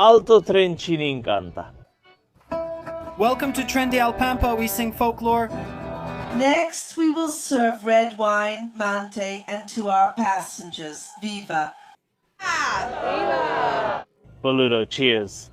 Alto Tren Canta. Welcome to Tren de Alpampa, we sing folklore. Next, we will serve red wine, Mante, and to our passengers, Viva. Boludo, cheers.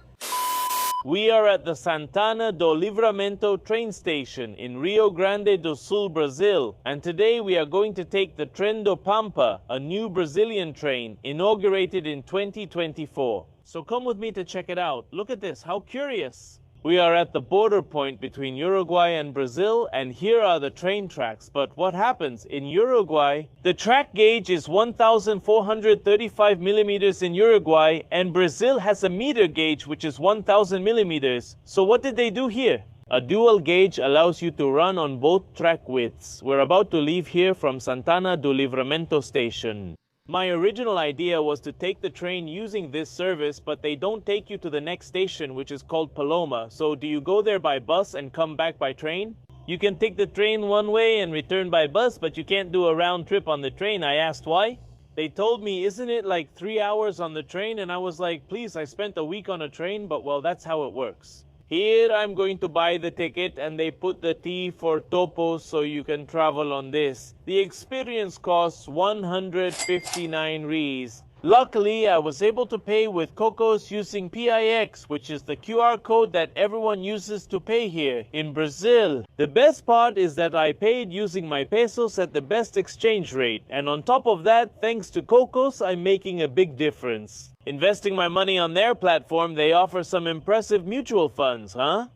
We are at the Santana do Livramento train station in Rio Grande do Sul, Brazil, and today we are going to take the Tren do Pampa, a new Brazilian train inaugurated in 2024. So come with me to check it out. Look at this, how curious. We are at the border point between Uruguay and Brazil, and here are the train tracks. But what happens? In Uruguay, the track gauge is 1,435 millimeters in Uruguay, and Brazil has a meter gauge which is 1,000 millimeters. So what did they do here? A dual gauge allows you to run on both track widths. We're about to leave here from Santana do Livramento station. My original idea was to take the train using this service, but they don't take you to the next station, which is called Paloma. So do you go there by bus and come back by train? You can take the train one way and return by bus, but you can't do a round trip on the train. I asked why. They told me, isn't it like 3 hours on the train? And I was like, please, I spent a week on a train, but well, that's how it works. Here I'm going to buy the ticket, and they put the T for Topo so you can travel on this. The experience costs 159 Rs. Luckily, I was able to pay with Cocos using PIX, which is the QR code that everyone uses to pay here in Brazil. The best part is that I paid using my pesos at the best exchange rate. And on top of that, thanks to Cocos, I'm making a big difference. Investing my money on their platform, they offer some impressive mutual funds, huh?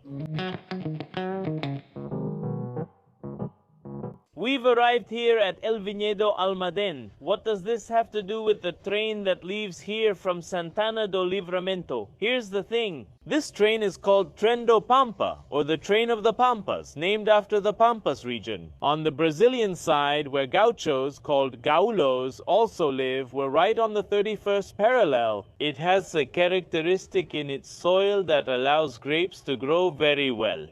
We've arrived here at El Viñedo Almaden. What does this have to do with the train that leaves here from Santana do Livramento? Here's the thing. This train is called Tren do Pampa, or the Train of the Pampas, named after the Pampas region. On the Brazilian side, where gauchos, called gaulos, also live, we're right on the 31st parallel. It has a characteristic in its soil that allows grapes to grow very well.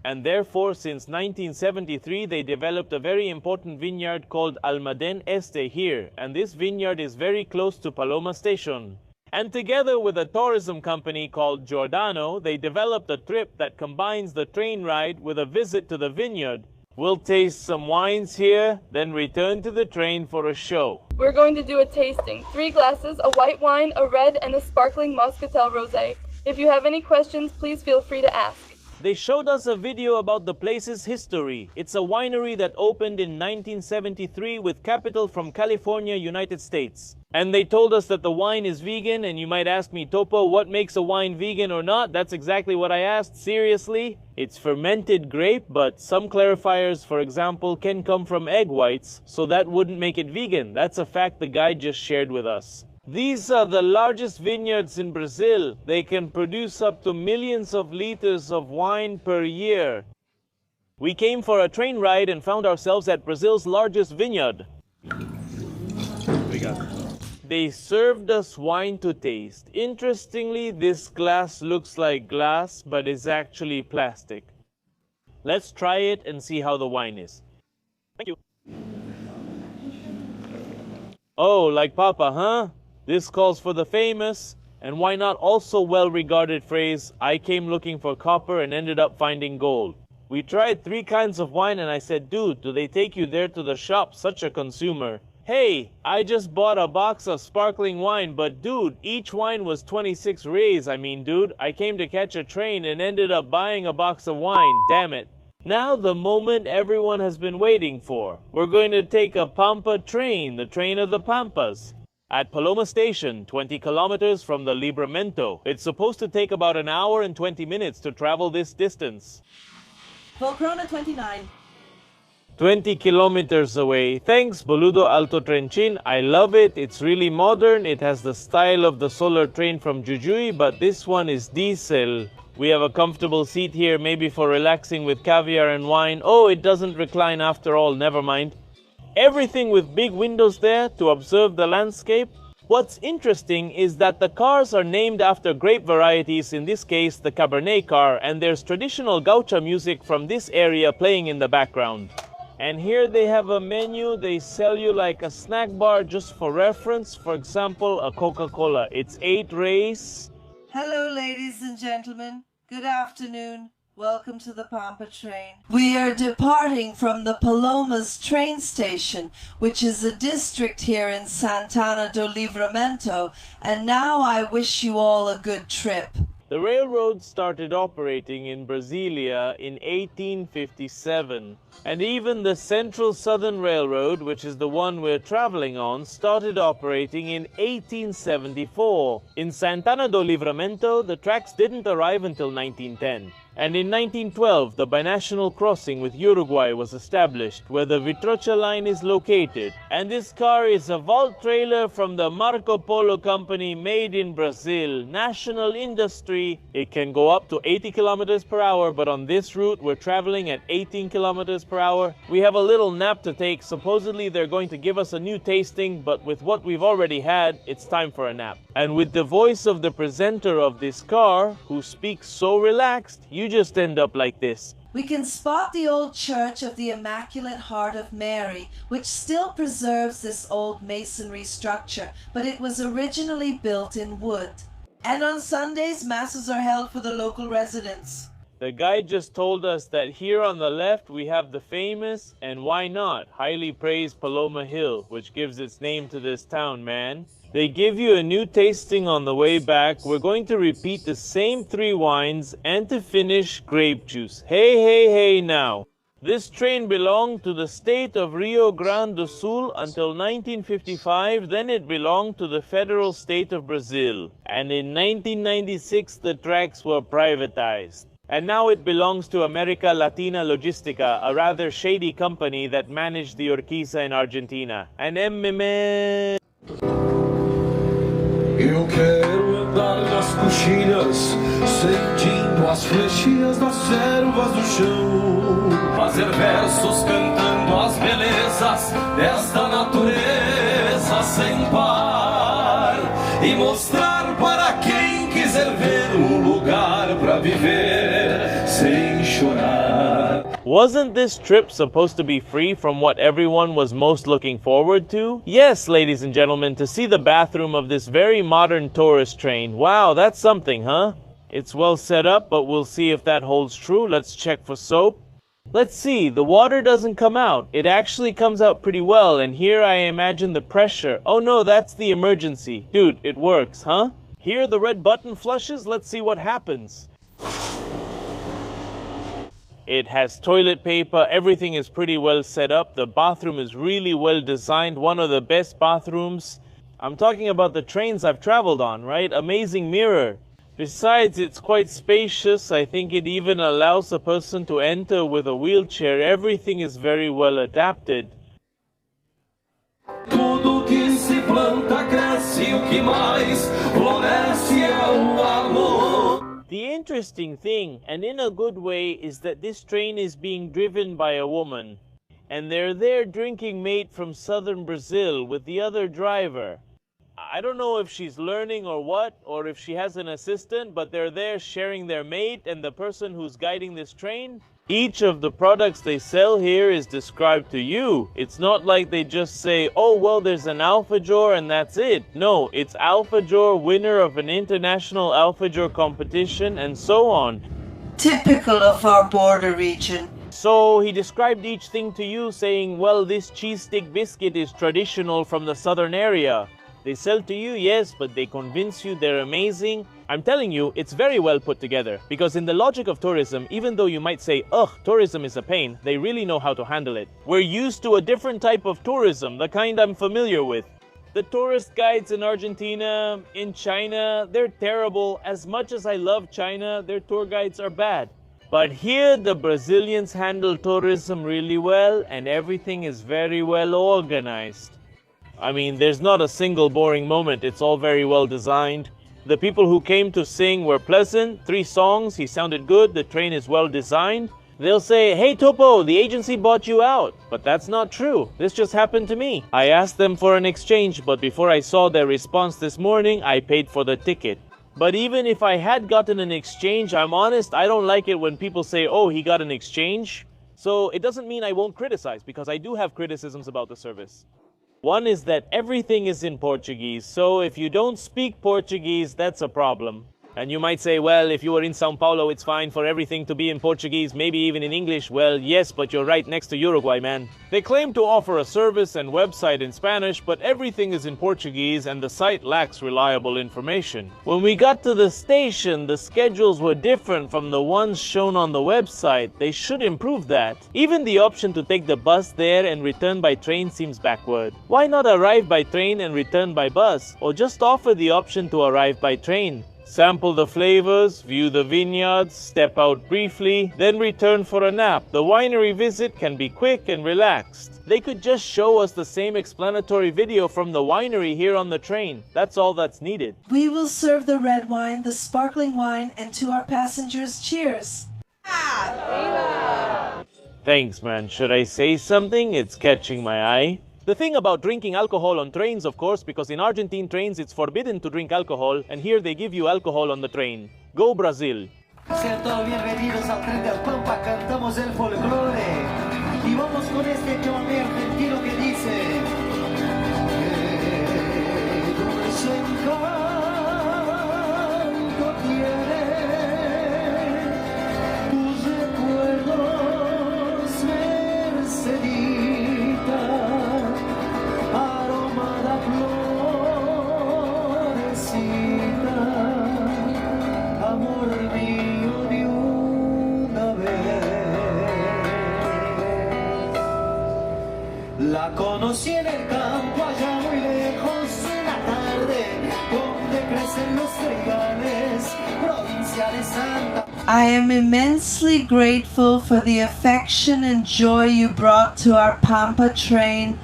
And therefore, since 1973, they developed a very important vineyard called Almaden Este here, and this vineyard is very close to Paloma Station. And together with a tourism company called Giordano, they developed a trip that combines the train ride with a visit to the vineyard. We'll taste some wines here, then return to the train for a show. We're going to do a tasting. 3 glasses, a white wine, a red, and a sparkling Moscatel Rosé. If you have any questions, please feel free to ask. They showed us a video about the place's history. It's a winery that opened in 1973 with capital from California, United States. And they told us that the wine is vegan, and you might ask me, Topo, what makes a wine vegan or not? That's exactly what I asked. Seriously? It's fermented grape, but some clarifiers, for example, can come from egg whites, so that wouldn't make it vegan. That's a fact the guide just shared with us. These are the largest vineyards in Brazil. They can produce up to millions of liters of wine per year. We came for a train ride and found ourselves at Brazil's largest vineyard. They served us wine to taste. Interestingly, this glass looks like glass, but is actually plastic. Let's try it and see how the wine is. Thank you. Oh, like Papa, huh? This calls for the famous, and why not also well-regarded phrase, I came looking for copper and ended up finding gold. We tried 3 kinds of wine and I said, dude, do they take you there to the shop? Such a consumer. Hey, I just bought a box of sparkling wine, but dude, each wine was 26 Rs. I mean, dude, I came to catch a train and ended up buying a box of wine. Damn it. Now the moment everyone has been waiting for. We're going to take a Pampa train, the train of the Pampas. At Paloma Station, 20 kilometers from the Livramento. It's supposed to take about an hour and 20 minutes to travel this distance. Volcrona 29. 20 kilometers away. Thanks, Boludo Alto Trenchin. I love it. It's really modern. It has the style of the solar train from Jujuy, but this one is diesel. We have a comfortable seat here, maybe for relaxing with caviar and wine. Oh, it doesn't recline after all. Never mind. Everything with big windows there to observe the landscape. What's interesting is that the cars are named after grape varieties, in this case the Cabernet car, and there's traditional gaucha music from this area playing in the background. And here they have a menu. They sell you like a snack bar just for reference. For example, a Coca-Cola. It's 8 Rs. Hello, ladies and gentlemen. Good afternoon. Welcome to the Pampa train. We are departing from the Palomas train station, which is a district here in Santana do Livramento, and now I wish you all a good trip. The railroad started operating in Brasilia in 1857, and even the Central Southern Railroad, which is the one we're traveling on, started operating in 1874. In Santana do Livramento, the tracks didn't arrive until 1910. And in 1912, the binational crossing with Uruguay was established, where the Vitrocha line is located. And this car is a vault trailer from the Marco Polo Company, made in Brazil. National industry. It can go up to 80 kilometers per hour, but on this route, we're traveling at 18 kilometers per hour. We have a little nap to take. Supposedly, they're going to give us a new tasting, but with what we've already had, it's time for a nap. And with the voice of the presenter of this car, who speaks so relaxed, you just end up like this. We can spot the old Church of the Immaculate Heart of Mary, which still preserves this old masonry structure, but it was originally built in wood. And on Sundays, masses are held for the local residents. The guide just told us that here on the left we have the famous, and why not, highly praised Paloma Hill, which gives its name to this town, man. They give you a new tasting on the way back. We're going to repeat the same 3 wines, and to finish, grape juice. Hey now. This train belonged to the state of Rio Grande do Sul until 1955, then it belonged to the federal state of Brazil. And in 1996 the tracks were privatized. And now it belongs to America Latina Logistica, a rather shady company that managed the Urquiza in Argentina. And MMA. Eu quero andar nas coxilhas, sentindo as flechinhas das ervas do chão. Fazer versos cantando as belezas desta natureza sem par. E mostrar para quem quiser ver lugar para viver sem chorar. Wasn't this trip supposed to be free from what everyone was most looking forward to? Yes, ladies and gentlemen, to see the bathroom of this very modern tourist train. Wow, that's something, huh? It's well set up, but we'll see if that holds true. Let's check for soap. Let's see, the water doesn't come out. It actually comes out pretty well, and here I imagine the pressure. Oh no, that's the emergency. Dude, it works, huh? Here the red button flushes. Let's see what happens. It has toilet paper, everything is pretty well set up. The bathroom is really well designed, one of the best bathrooms. I'm talking about the trains I've traveled on, right? Amazing mirror. Besides, it's quite spacious. I think it even allows a person to enter with a wheelchair. Everything is very well adapted. Tudo que se planta cresce, o que mais floresce é o amor. The interesting thing, and in a good way, is that this train is being driven by a woman. And they're there drinking mate from southern Brazil with the other driver. I don't know if she's learning or what, or if she has an assistant, but they're there sharing their mate and the person who's guiding this train. Each of the products they sell here is described to you. It's not like they just say, oh, well, there's an Alfajor and that's it. No, it's Alfajor, winner of an international Alfajor competition, and so on. Typical of our border region. So he described each thing to you, saying, well, this cheese stick biscuit is traditional from the southern area. They sell to you, yes, but they convince you they're amazing. I'm telling you, it's very well put together, because in the logic of tourism, even though you might say, ugh, tourism is a pain, they really know how to handle it. We're used to a different type of tourism, the kind I'm familiar with. The tourist guides in Argentina, in China, they're terrible. As much as I love China, their tour guides are bad. But here, the Brazilians handle tourism really well, and everything is very well organized. I mean, there's not a single boring moment. It's all very well designed. The people who came to sing were pleasant. 3 songs, he sounded good, the train is well designed. They'll say, hey Topo, the agency bought you out. But that's not true. This just happened to me. I asked them for an exchange, but before I saw their response this morning, I paid for the ticket. But even if I had gotten an exchange, I'm honest, I don't like it when people say, oh, he got an exchange. So it doesn't mean I won't criticize, because I do have criticisms about the service. One is that everything is in Portuguese, so if you don't speak Portuguese, that's a problem. And you might say, well, if you were in Sao Paulo, it's fine for everything to be in Portuguese, maybe even in English. Well, yes, but you're right next to Uruguay, man. They claim to offer a service and website in Spanish, but everything is in Portuguese and the site lacks reliable information. When we got to the station, the schedules were different from the ones shown on the website. They should improve that. Even the option to take the bus there and return by train seems backward. Why not arrive by train and return by bus? Or just offer the option to arrive by train? Sample the flavors, view the vineyards, step out briefly, then return for a nap. The winery visit can be quick and relaxed. They could just show us the same explanatory video from the winery here on the train. That's all that's needed. We will serve the red wine, the sparkling wine, and to our passengers, cheers. Thanks, man. Should I say something? It's catching my eye. The thing about drinking alcohol on trains, of course, because in Argentine trains it's forbidden to drink alcohol, and here they give you alcohol on the train. Go Brazil! Sean todos bienvenidos al tren del Pampa, cantamos el folclore y vamos con este chamamé argentino que dice que dulce encanto tiene tus recuerdos, Mercedita, aroma de florecita, amor mío de una vez. La conocí en el campo allá muy lejos en la tarde, donde crecen los trigales, provincia de Santa. I am immensely grateful for the affection and joy you brought to our Pampa train.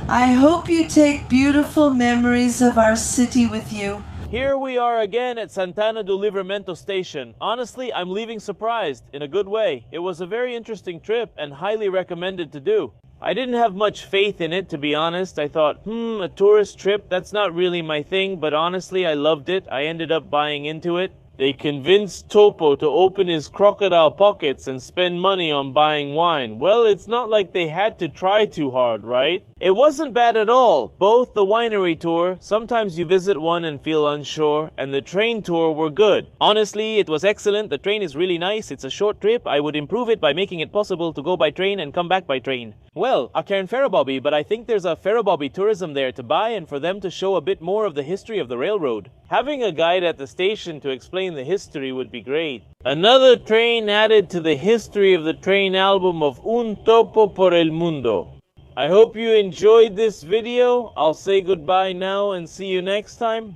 I hope you take beautiful memories of our city with you. Here we are again at Santana do Livramento station. Honestly, I'm leaving surprised, in a good way. It was a very interesting trip and highly recommended to do. I didn't have much faith in it, to be honest. I thought, a tourist trip, that's not really my thing, but honestly, I loved it. I ended up buying into it. They convinced Topo to open his crocodile pockets and spend money on buying wine. Well, it's not like they had to try too hard, right? It wasn't bad at all. Both the winery tour, sometimes you visit one and feel unsure, and the train tour were good. Honestly, it was excellent. The train is really nice. It's a short trip. I would improve it by making it possible to go by train and come back by train. Well, I can't Ferrobobi, but I think there's a Ferrobobi tourism there to buy and for them to show a bit more of the history of the railroad. Having a guide at the station to explain the history would be great. Another train added to the history of the train album of Un Topo por el Mundo. I hope you enjoyed this video. I'll say goodbye now and see you next time.